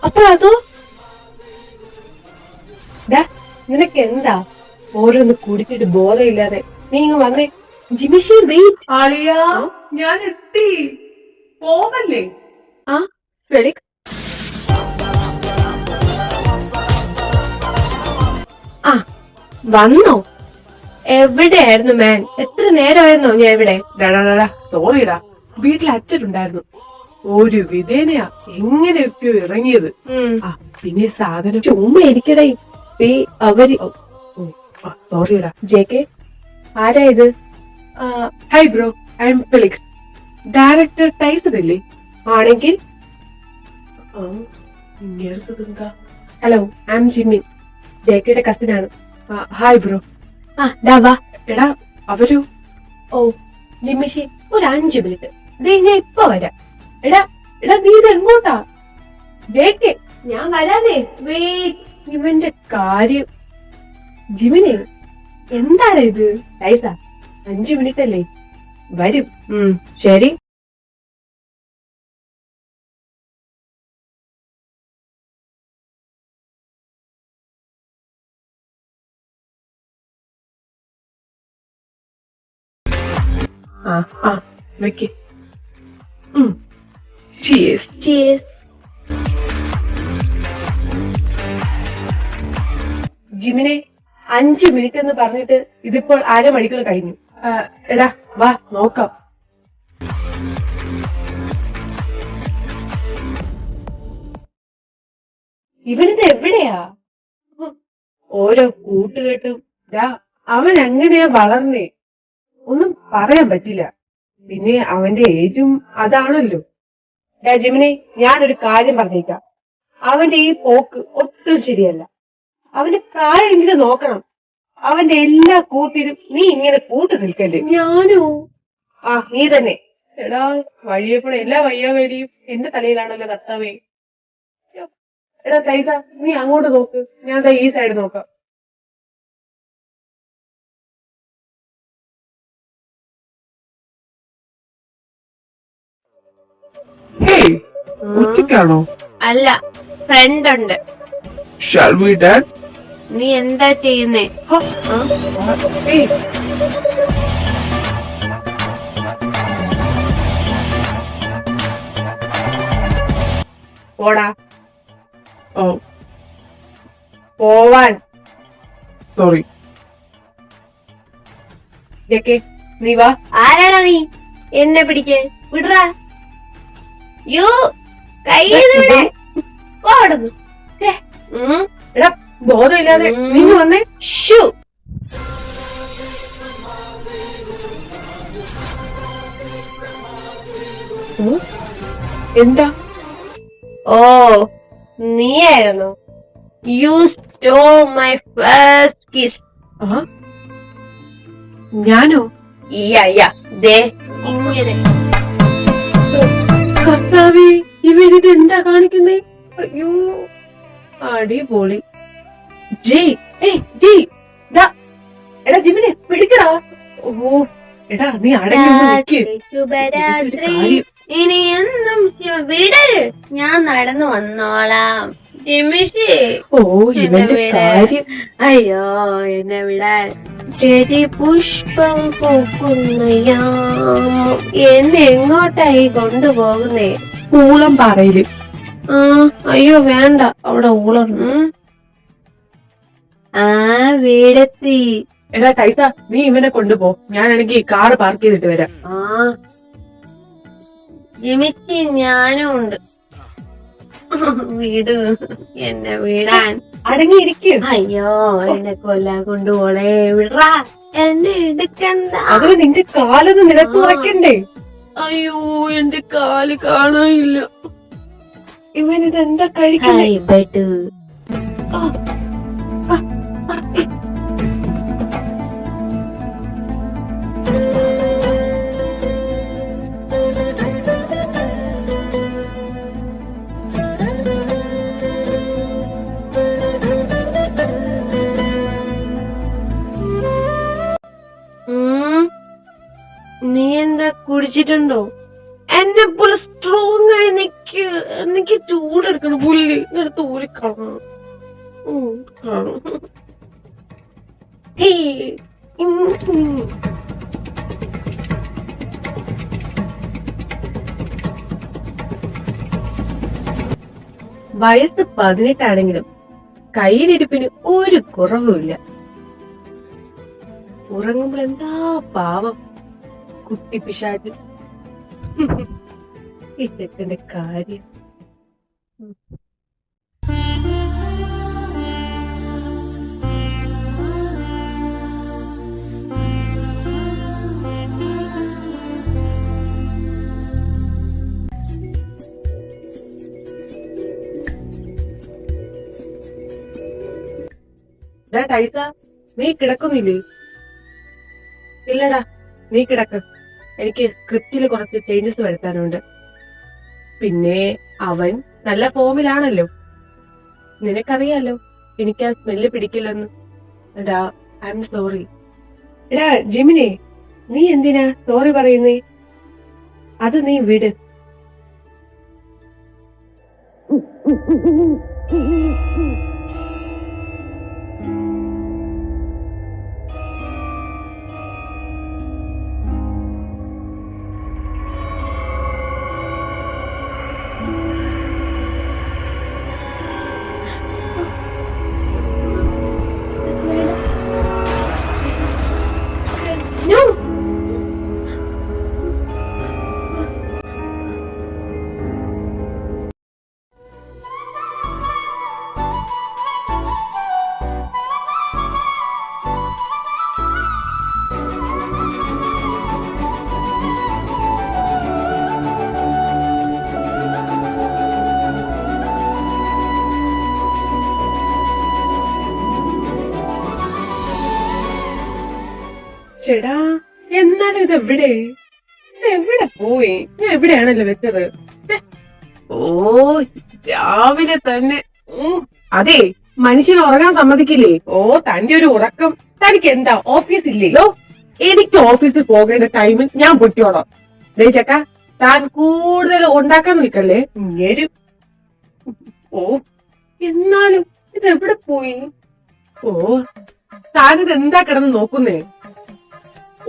അപ്പൊ അതോ നിനക്ക് എന്താ ഓരോന്ന് കുടിച്ചിട്ട് ബോധമില്ലാതെ നീ ഇങ്ങ് വന്നേ. ജിമിഷി വെയിറ്റ്. ആളിയാ ഞാൻ എത്തി. പോവല്ലേ? ആ ഫെലിക്സ് ആ വന്നോ? എവിടെയായിരുന്നു മാൻ? എത്ര നേരമായിരുന്നോ ഞാൻ ഇവിടെ? സോറിടാ, വീട്ടിൽ അച്ഛനുണ്ടായിരുന്നു. ഒരു വിധേനയാ എങ്ങനെയൊക്കെയോ ഇറങ്ങിയത്. പിന്നെ സാധനം ചുമ്മാ ഇരിക്കടേ. അവര് സോറിടാ. ജെ കെ ആരാ ഇത്? Hi bro, I am Felix. Director Tyson ഇല്ലേ? ആണെങ്കിൽ ഇങ്ങനത്തെന്താ? Hello, I am Jimmy, J കെയുടെ കസിനാണ്. Hi bro. വാ. എടാ അവരു. ഓ ജിമ്മിഷി, ഒരു 5 മിനിറ്റ്. ഞാൻ ഇപ്പൊ വരാം. എടാ നീ ഇത് എങ്ങോട്ടാ? ജെ കെ ഞാൻ വരാനേ. വെയിറ്റ്. ഇവന്റെ കാര്യം. ജിമിനെ എന്താണ് ഇത്? ടൈസ 5 മിനിറ്റ് അല്ലേ? വരും. ശരി. വെക്ക്. Cheers. Cheers. ജിമിനെ 5 മിനിറ്റ് എന്ന് പറഞ്ഞിട്ട് ഇതിപ്പോൾ 1/2 മണിക്കൂർ കഴിഞ്ഞു. എടാ വാ നോക്കാം. ഇവനിത് എവിടെയാ? ഓരോ കൂട്ടുകെട്ടും. അവൻ എങ്ങനെയാ വളർന്നേ ഒന്നും പറയാൻ പറ്റില്ല. പിന്നെ അവന്റെ ഏജും അതാണല്ലോ. ജിമിനെ ഞാനൊരു കാര്യം പറഞ്ഞേക്കാം. അവന്റെ ഈ പോക്ക് ഒട്ടും ശരിയല്ല. അവന്റെ പ്രായമെങ്കിലും നോക്കണം. അവന്റെ എല്ലാ കൂത്തിനും നീ ഇങ്ങനെ കൂട്ടു നിൽക്കല്ലേ? ഞാനോ? നീ തന്നെ. എടാ വഴിയപ്പോഴും എല്ലാ വയ്യാവേലിയും എന്റെ തലയിലാണല്ലോ കർത്താവേ. എടാ സൈത, നീ അങ്ങോട്ട് നോക്ക്, ഞാൻ ഈ സൈഡ് നോക്കാം. ഒറ്റയ്ക്കാണോ? അല്ല, ഫ്രണ്ട് ഉണ്ട്. Shall we dance? നീ എന്താ ചെയ്യുന്നേ? പോടാ. പോവാൻ. സോറി. നീ വാ. ആരാടാ നീ? എന്നെ പിടിക്കേ. വിടറാ. യോ കൈയ്യിലൂടെ പോടുന്നു. എടാ ബോധമില്ലാതെ നീ വന്നേ. ഷൂ. എന്താ? ഓ നീയായിരുന്നു. You stole my first kiss. ഞാനോ? ദേ ഇങ്ങനെ. കർത്താവേ, ഇവരിത് എന്താ കാണിക്കുന്നേ? അയ്യോ അടിപൊളി. എടാ ജിമിനെ പിടിക്കടാ. ഓ എടാ നീ അടങ്ങി. ഇനി എന്നും വിടര്, ഞാൻ നടന്നു വന്നോളാം. ജിമിഷി. ഓ ഇവന്റെ കാര്യം. അയ്യോ എന്നെ വിടാൻ. ചെടി പുഷ്പം പൂക്കുന്ന യാമം. എന്നെ എങ്ങോട്ടായി കൊണ്ടുപോകുന്നേ? ഊളം പറയില്. അയ്യോ വേണ്ട, അവിടെ ഊളം. വീടെത്തി. എടാ ടൈസ, നീ ഇവനെ കൊണ്ടുപോ, ഞാനാണെങ്കിൽ കാറ് പാർക്ക് ചെയ്തിട്ട് വരാം. ജിമിച്ചി ഞാനും ഉണ്ട്. വീട് എന്നെ വീടാൻ. അടങ്ങിയിരിക്കും. അയ്യോ എന്നെ കൊല്ലാൻ കൊണ്ടുപോളേ. വിടാ, എന്നെ എടുക്കണ്ട. അതിന് നിന്റെ കാലൊന്ന് നിലത്ത് ഉറക്കണ്ടേ? അയ്യോ എന്റെ കാല് കാണാനില്ല. ഇവനിതെന്താ കഴിക്കുന്നേ? നീ എന്താ കുടിച്ചിട്ടുണ്ടോ? എന്നെ പോലെ സ്ട്രോങ് ആയി എനിക്ക് ചൂടെടുക്കണം പുല്ല് എടുത്ത് ഊരിക്കണം. വയസ്സ് 18 കയ്യിലിരിപ്പിന് ഒരു കുറവുമില്ല. ഉറങ്ങുമ്പോൾ എന്താ പാവം കുട്ടി പിശാച്. ഈ ചെക്കന്റെ കാര്യം. ടൈസ, നീ കിടക്കുന്നില്ലേ? ഇല്ലടാ, നീ കിടക്ക്. എനിക്ക് സ്ക്രിപ്റ്റില് കുറച്ച് ചേഞ്ചസ് വരുത്താനുണ്ട്. പിന്നെ അവൻ നല്ല ഫോമിലാണല്ലോ. നിനക്കറിയാലോ എനിക്ക് ആ സ്മെല്ല് പിടിക്കില്ലെന്ന്. എടാ, ഐ എം സോറി. എടാ ജിമിനെ, നീ എന്തിനാ സോറി പറയുന്നേ? അത് നീ വിട്. ചേടാ, എന്നാലും ഇതെവിടെ പോയി? ഞാൻ എവിടെയാണല്ലോ വെച്ചത്? ഓ, രാവിലെ തന്നെ. അതെ, മനുഷ്യന് ഉറങ്ങാൻ സമ്മതിക്കില്ലേ? ഓ, തന്റെ ഒരു ഉറക്കം. തനിക്ക് എന്താ ഓഫീസ് ഇല്ലല്ലോ? എനിക്ക് ഓഫീസിൽ പോകേണ്ട ടൈമിൽ ഞാൻ പൊട്ടിയോളാം. ദേ ചക്ക, താൻ കൂടുതൽ ഉണ്ടാക്കാൻ നിൽക്കല്ലേ. ഓ, എന്നാലും ഇതെവിടെ പോയി? ഓ, താനിത് എന്താ കിടന്ന് നോക്കുന്നേ?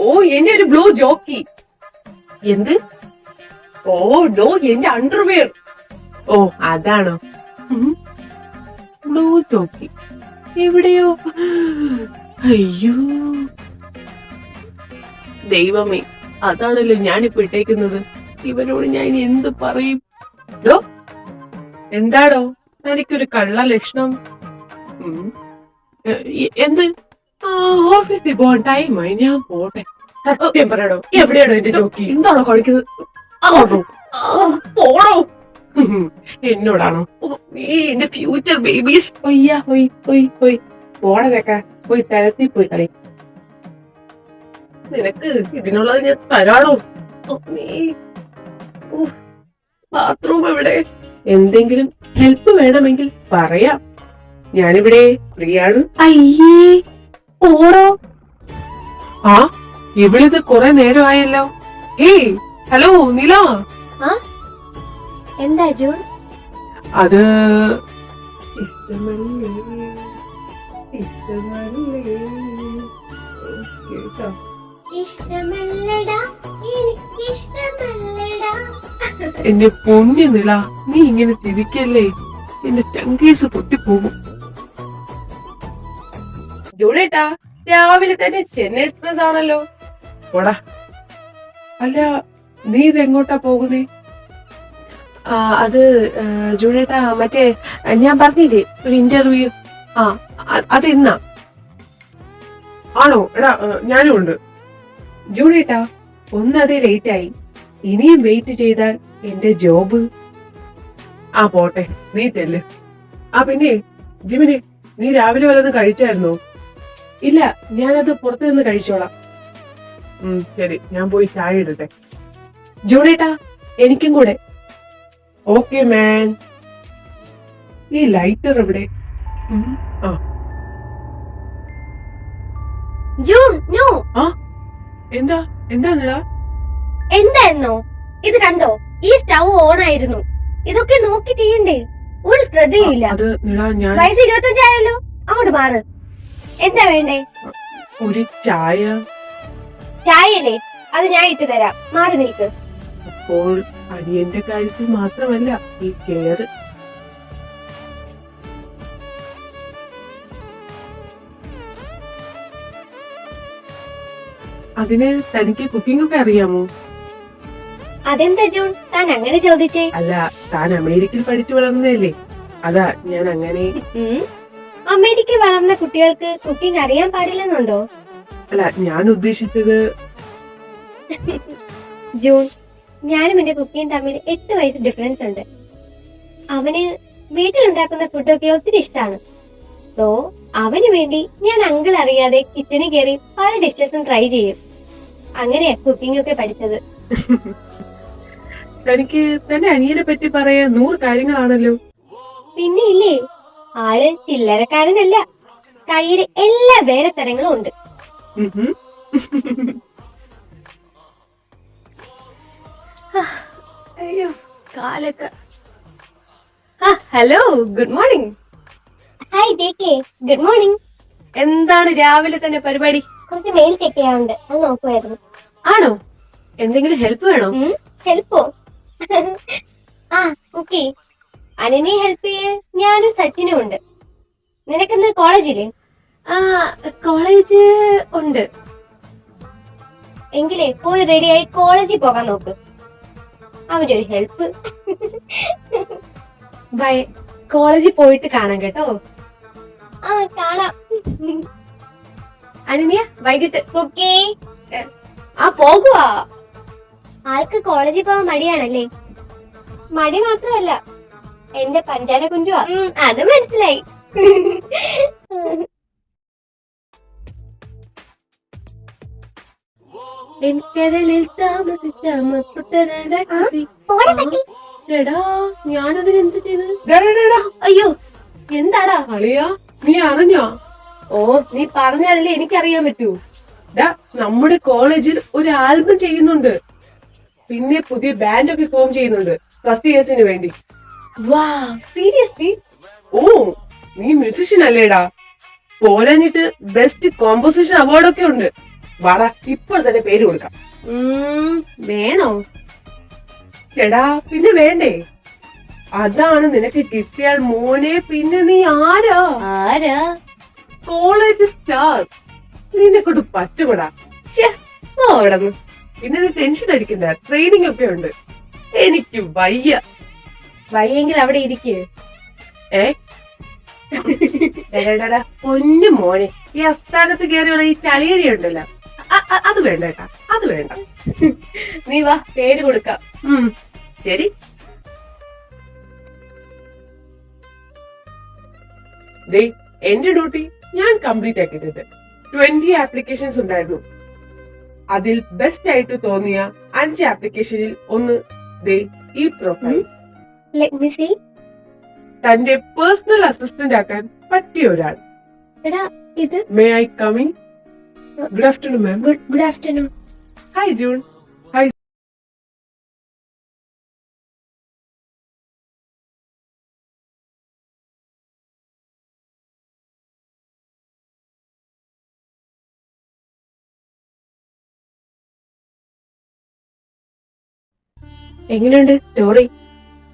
ഓ, എന്റെ ഒരു ബ്ലൂ ജോക്കി. എന്ത്? ഓ ഡോ, എന്റെ അണ്ടർവെയർ. ഓ, അതാണോ? ബ്ലൂ ജോക്കി എവിടെയോ? അയ്യോ ദൈവമേ, അതാണല്ലോ ഞാനിപ്പോ ഇട്ടേക്കുന്നത്. ഇവനോട് ഞാൻ ഇനി എന്ത് പറയും? ഡോ, എന്താടോ എനിക്കൊരു കള്ള ലക്ഷണം? എന്ത്? ഓഫീസിൽ പോകാൻ ടൈമായി, ഞാൻ പോട്ടെ. സത്യം പറയടോ, എവിടെയാണോ എന്റെ ജോക്കി? എന്താണോ കളിക്കുന്നത്? പോടോ. എന്നോടാണോ? എന്റെ ഫ്യൂച്ചർ ബേബീസ്. പോണതൊക്കെ പോയി തരത്തിൽ പോയി കളി. നിനക്ക് ഇതിനുള്ളത് ഞാൻ തരാണോ? ബാത്റൂം എവിടെ? എന്തെങ്കിലും ഹെൽപ്പ് വേണമെങ്കിൽ പറയാം, ഞാനിവിടെ ഫ്രീ ആണ്. അയ്യേ, ഓടോ. ആ, ഇവിടുത്തെ കുറെ നേരമായല്ലോ. ഏയ്, ഹലോ നീല. എന്താ ജൂൺ? അത് എന്റെ പൊന്നു നില, നീ ഇങ്ങനെ ചിരിക്കല്ലേ, എന്റെ ചങ്കീസ് പൊട്ടിപ്പോകും. ജൂണേട്ടാ, രാവിലെ തന്നെ ചെന്നൈ എക്സ്പ്രസ് ആണല്ലോ. പോടാ. അല്ല, നീ ഇതെങ്ങോട്ടാ പോകുന്നേ? അത് ജൂണേട്ടാ, മറ്റേ ഞാൻ പറഞ്ഞില്ലേ ഒരു ഇന്റർവ്യൂ. അത് ഇന്നാ. ആണോ? എടാ, ഞാനും ഉണ്ട്. ജൂണേട്ടാ, ഒന്നതേ ലേറ്റ് ആയി. ഇനിയും വെയിറ്റ് ചെയ്താൽ എന്റെ ജോബ്. പോട്ടെ, നീ ചെല്ല്. പിന്നെ ജിമിനി, നീ രാവിലെ വല്ലതും കഴിച്ചായിരുന്നോ? ഇല്ല, ഞാനത് പുറത്തു നിന്ന് കഴിച്ചോളാം. ശരി, ഞാൻ പോയി ചായ ഇടട്ടെ. ജൂണേട്ടാ, എനിക്കും കൂടെ. Okay man. ഈ ലൈറ്റർ എവിടെ? June, no. എന്താ? എന്താ എന്തായിരുന്നോ? ഇത് കണ്ടോ, ഈ സ്റ്റൗ ഓൺ ആയിരുന്നു. ഇതൊക്കെ നോക്കി ചെയ്യണ്ടേ? ഒരു ശ്രദ്ധയും ഇല്ല. അത് ഞാൻ വയസ്സ് 25 ആയല്ലോ. അങ്ങോട്ട് മാറ്. എന്താ വേണ്ടേ? ഒരു ചായ. ചായയല്ലേ? അത് ഞാൻ ഇട്ട് തരാം. മാറി നിൽക്ക്. അപ്പോൾ അനിയന്റെ കാര്യത്തിൽ മാത്രമല്ല ഈ കെയർ. അതിന് തനിക്ക് കുക്കിംഗ് ഒക്കെ അറിയാമോ? അതെന്താ ജൂൺ താൻ അങ്ങനെ ചോദിച്ചേ? അല്ല, താൻ അമേരിക്കയിൽ പഠിച്ചു വളർന്നതല്ലേ, അതാ ഞാൻ അങ്ങനെ. അമേരിക്കയിൽ വളർന്ന കുട്ടികൾക്ക് കുക്കിംഗ് അറിയാൻ പാടില്ലെന്നുണ്ടോ? അല്ല, ഞാൻ ഉദ്ദേശിച്ചത് ജൂൺ, ഞാനും എന്റെ കുക്കിയും തമ്മിൽ 8 വയസ്സ് ഡിഫറൻസ് ഉണ്ട്. അവന് വീട്ടിലുണ്ടാക്കുന്ന ഫുഡൊക്കെ ഒത്തിരി ഇഷ്ടമാണ്. സോ അവന് വേണ്ടി ഞാൻ അങ്കിൾ അറിയാതെ കിച്ചണിൽ കയറി പല ഡിഷസും ട്രൈ ചെയ്യും. അങ്ങനെയാ കുക്കിംഗ് ഒക്കെ പഠിച്ചത്. തനിക്ക് തന്റെ അനിയനെ പറ്റി പറയാൻ 100 കാര്യങ്ങളാണല്ലോ. പിന്നെ ഇല്ലേ, ആള് ചില്ലറക്കാരനല്ല. കയ്യിൽ എല്ലാ വേലത്തരങ്ങളും ഉണ്ട്. അയ്യോ, കാലൊക്കെ. Hello, good morning. Hi JK, good morning. എന്താണ് രാവിലെ തന്നെ പരിപാടി? കുറച്ച് മെയിൽ ചെക്ക് ചെയ്യാറുണ്ട്, അത് നോക്കുമായിരുന്നു. ആണോ? എന്തെങ്കിലും ഹെൽപ്പ് വേണോ? ഹെൽപ്പോ? ആ ഓക്കെ, അനനെ ഹെൽപ്പ് ചെയ്യാൻ ഞാനും സച്ചിനും ഉണ്ട്. നിനക്കിന്ന് കോളേജില്ലേ? ആ, കോളേജ് ഉണ്ട്. എങ്കിലേ പോയി റെഡിയായി കോളേജിൽ പോകാൻ നോക്ക്. അവന്റെ ഒരു ഹെൽപ്പ്. ബൈ. കോളേജിൽ പോയിട്ട് കാണാം കേട്ടോ. ആ കാണാം. അനന്യ, വൈകിട്ട്. ഓക്കേ. ആ, പോകുവാ. ആൾക്ക് കോളേജിൽ പോകാൻ മടിയാണല്ലേ? മടി മാത്രമല്ല, എന്റെ പഞ്ചാര കുഞ്ചുവാ. അത് മനസ്സിലായി. എനിക്കരളിൽ താമസിച്ച എടാ, ഞാനതിനെന്ത് ചെയ്ത്? അയ്യോ, എന്താടാ? അളിയാ, നീ അറിഞ്ഞോ? ഓ, നീ പറഞ്ഞാലല്ലേ എനിക്കറിയാൻ പറ്റൂ. നമ്മുടെ കോളേജിൽ ഒരു ആൽബം ചെയ്യുന്നുണ്ട്. പിന്നെ പുതിയ ബാൻഡൊക്കെ ഫോം ചെയ്യുന്നുണ്ട് ഫസ്റ്റ് ഇയേഴ്സിന് വേണ്ടി. വാ, സീരിയസ്ലി? ഓ, നീ മ്യൂസിഷ്യൻ അല്ലേടാ. പോരാഞ്ഞിട്ട് ബെസ്റ്റ് കോമ്പോസിഷൻ അവാർഡൊക്കെ ഉണ്ട്. വാട, ഇപ്പോൾ തന്നെ പേര് കൊടുക്കാം. വേണോ? എടാ, പിന്നെ വേണ്ടേ? അതാണ് നിനക്ക് കിട്ടിയാൽ മോനെ പിന്നെ നീ ആരാ? ആരാ? College star. നിന്നെ കൊണ്ട് പറ്റുകൂടാ. ഓടന്ന്. പിന്നെ നീ ടെൻഷൻ അടിക്കണ്ട, ട്രെയിനിങ് ഒക്കെ ഉണ്ട്. എനിക്ക് വയ്യ. വയ്യെങ്കിൽ അവിടെ ഇരിക്കേ. പൊന്നു മോനെ, ഈ അസ്ഥാനത്ത് കയറിയുള്ള ഈ ചളിയരി ഉണ്ടല്ലോ, അത് വേണ്ട കേട്ടാ, അത് വേണ്ട. നീ വാ, പേര് കൊടുക്കാം. ശരി. എന്റെ ഡ്യൂട്ടി ഞാൻ കംപ്ലീറ്റ് ആക്കിയിട്ടുണ്ട്. 20 ആപ്ലിക്കേഷൻസ് ഉണ്ടായിരുന്നു. അതിൽ ബെസ്റ്റ് ആയിട്ട് തോന്നിയ 5 ആപ്ലിക്കേഷനിൽ ഒന്ന് ഈ പ്രൊഫൈൽ. തന്റെ പേഴ്സണൽ അസിസ്റ്റന്റ് ആക്കാൻ പറ്റിയ ഒരാൾ. May I coming? Good afternoon ma'am. Good afternoon. Hi June. Hi. എങ്ങനെയുണ്ട് സ്റ്റോറി?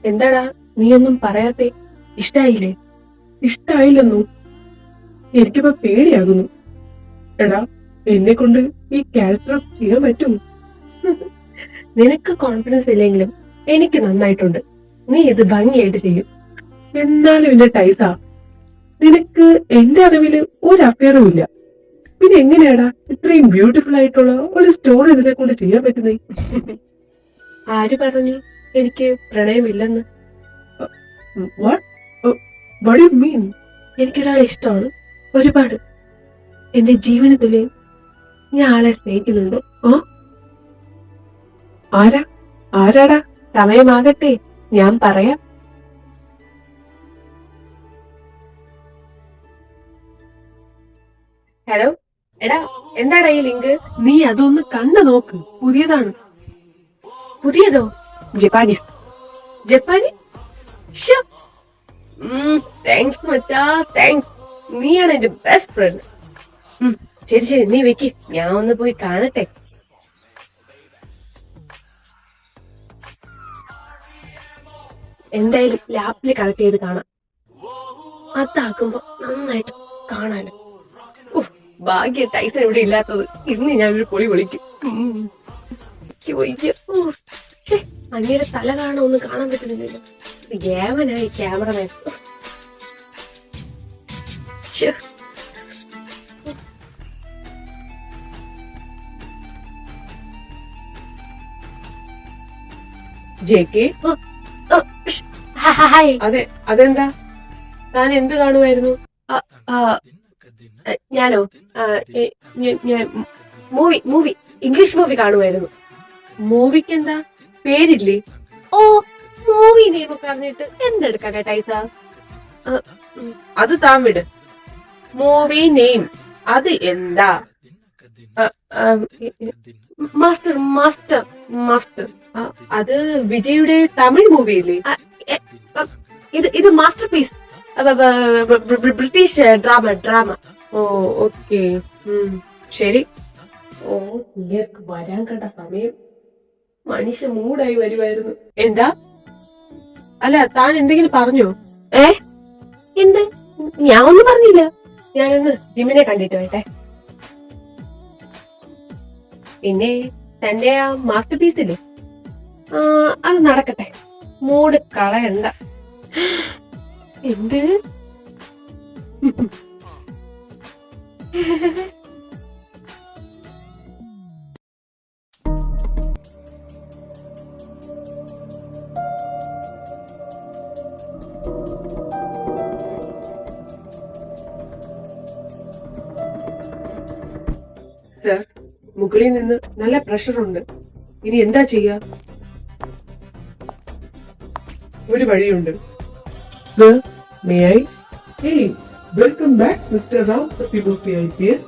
എന്താടാ നീ ഒന്നും പറയാത്തെ? ഇഷ്ടായില്ലേ? ഇഷ്ടായില്ലെന്നു? എനിക്കിപ്പോ പേടിയാകുന്നു. എടാ, എന്നെ കൊണ്ട് ഈ ക്യാരക്ടർ ചെയ്യാൻ പറ്റും? നിനക്ക് കോൺഫിഡൻസ് ഇല്ലെങ്കിലും എനിക്ക് നന്നായിട്ടുണ്ട്. നീ ഇത് ഭംഗിയായിട്ട് ചെയ്യും. എന്നാലും എന്റെ ടൈസ, നിനക്ക് എന്റെ അറിവില് ഒരു അഫയറും ഇല്ല. പിന്നെ എങ്ങനെയാടാ ഇത്രയും ബ്യൂട്ടിഫുൾ ആയിട്ടുള്ള ഒരു സ്റ്റോറി ഇതിനെ കൊണ്ട് ചെയ്യാൻ പറ്റുന്നേ? ആര് പറഞ്ഞു എനിക്ക് പ്രണയമില്ലെന്ന്? What do you mean? എനിക്കൊരാളെ ഇഷ്ടമാണ്, ഒരുപാട്. എന്റെ ജീവന് തുല്യം ഞാൻ ആളെ സ്നേഹിക്കുന്നുണ്ട്. ആരാടാ? സമയമാകട്ടെ, ഞാൻ പറയാം. ഹലോ, എടാ, എന്താടാ ഈ ലിങ്ക്? നീ അതൊന്ന് കണ്ടു നോക്ക്, പുതിയതാണ്. പുതിയതോ? ജപ്പാനീസ്. താങ്ക്സ് മച്ചാ, താങ്ക്സ്. നീയാണ് എന്റെ ബെസ്റ്റ് ഫ്രണ്ട്. ശരി ശരി, നീ വെക്ക്, ഞാൻ ഒന്ന് പോയി കാണട്ടെ. എന്തായാലും ലാപ്പിൽ കണക്ട് ചെയ്ത് കാണാം. അതാക്കുമ്പോ നന്നായിട്ട് കാണാനും. ഭാഗ്യ ടൈസൺ ഇവിടെ ഇല്ലാത്തത്. ഇന്ന് ഞാൻ ഒരു പൊളി വിളിക്കും. അനിയുടെ തല കാണാൻ ഒന്നും കാണാൻ പറ്റുന്നില്ലല്ലോ. ഏവനായി ക്യാമറമാൻ. ജെകെ, അതെ, അതെന്താ? താൻ എന്ത് കാണുമായിരുന്നു? ഞാനോ? മൂവി ഇംഗ്ലീഷ് മൂവി കാണുമായിരുന്നു. മൂവിക്ക് എന്താ പേരില്ലേ? ഓ, മൂവി നെയിം പറഞ്ഞിട്ട് എന്തെടുക്കാ ടൈസ? അത് താൻ വിട്. മൂവി നെയിം അത് എന്താ? Master master master. അത് വിജയുടെ തമിഴ് മൂവിയില്ലേ? ഇത് മാസ്റ്റർ പീസ്, ബ്രിട്ടീഷ് ഡ്രാമ. ഓ, ഓക്കെ, ശരി. ഓ, ഇങ്ങേർക്ക് വരാൻ കണ്ട സമയം. മനുഷ്യ മൂടായി വരുമായിരുന്നു. എന്താ? അല്ല, താൻ എന്തെങ്കിലും പറഞ്ഞോ? എന്ത്? ഞാൻ ഒന്നും പറഞ്ഞില്ല. ഞാനൊന്ന് ജിമ്മിനെ കണ്ടിട്ട് വരട്ടെ. പിന്നെ തന്റെ ആ മാസ്റ്റർ പീസ് ഇല്ലേ, അത് നടക്കട്ടെ. മൂഡ് കളയണ്ട. എന്ത്? സർ, മുകളിൽ നിന്ന് നല്ല പ്രഷറുണ്ട്. ഇനി എന്താ ചെയ്യാ? ഒരു വഴിയുണ്ട്. Sir, may I? Hey, welcome back, Mr. Ram Sapigoppi IPS.